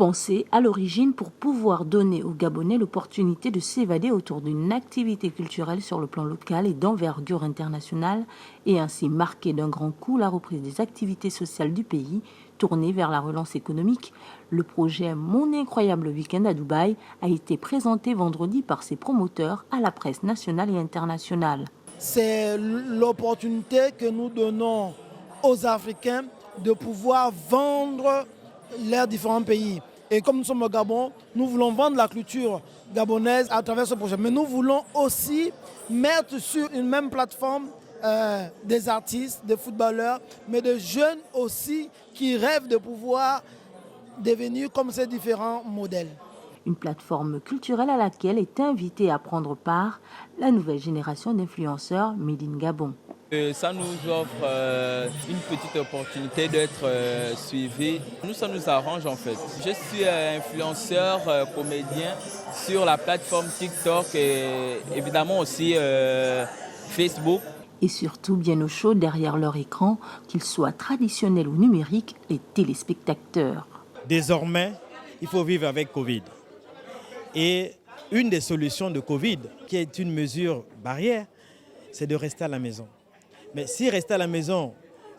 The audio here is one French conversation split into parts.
Pensé à l'origine pour pouvoir donner aux Gabonais l'opportunité de s'évader autour d'une activité culturelle sur le plan local et d'envergure internationale et ainsi marquer d'un grand coup la reprise des activités sociales du pays tournées vers la relance économique, le projet Mon incroyable week-end à Dubaï a été présenté vendredi par ses promoteurs à la presse nationale et internationale. C'est l'opportunité que nous donnons aux Africains de pouvoir vendre leurs différents pays. Et comme nous sommes au Gabon, nous voulons vendre la culture gabonaise à travers ce projet. Mais nous voulons aussi mettre sur une même plateforme des artistes, des footballeurs, mais de jeunes aussi qui rêvent de pouvoir devenir comme ces différents modèles. Une plateforme culturelle à laquelle est invitée à prendre part la nouvelle génération d'influenceurs Made in Gabon. Ça nous offre une petite opportunité d'être suivis. Nous, ça nous arrange en fait. Je suis influenceur, comédien sur la plateforme TikTok et évidemment aussi Facebook. Et surtout bien au chaud derrière leur écran, qu'ils soient traditionnels ou numériques, les téléspectateurs. Désormais, il faut vivre avec Covid. Et une des solutions de Covid, qui est une mesure barrière, c'est de rester à la maison. Mais si rester à la maison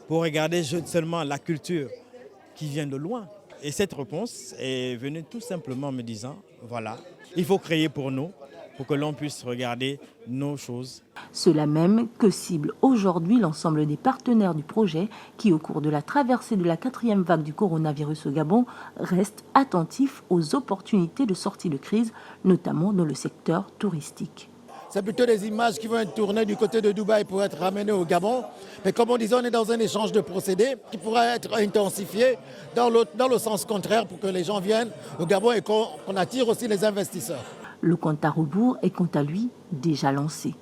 pour regarder seulement la culture qui vient de loin, et cette réponse est venue tout simplement en me disant, voilà, il faut créer pour nous, pour que l'on puisse regarder nos choses. Cela même que cible aujourd'hui l'ensemble des partenaires du projet qui, au cours de la traversée de la 4e vague du coronavirus au Gabon, restent attentifs aux opportunités de sortie de crise, notamment dans le secteur touristique. C'est plutôt des images qui vont être tournées du côté de Dubaï pour être ramenées au Gabon. Mais comme on disait, on est dans un échange de procédés qui pourrait être intensifié dans le sens contraire pour que les gens viennent au Gabon et qu'on attire aussi les investisseurs. Le compte à rebours est quant à lui déjà lancé.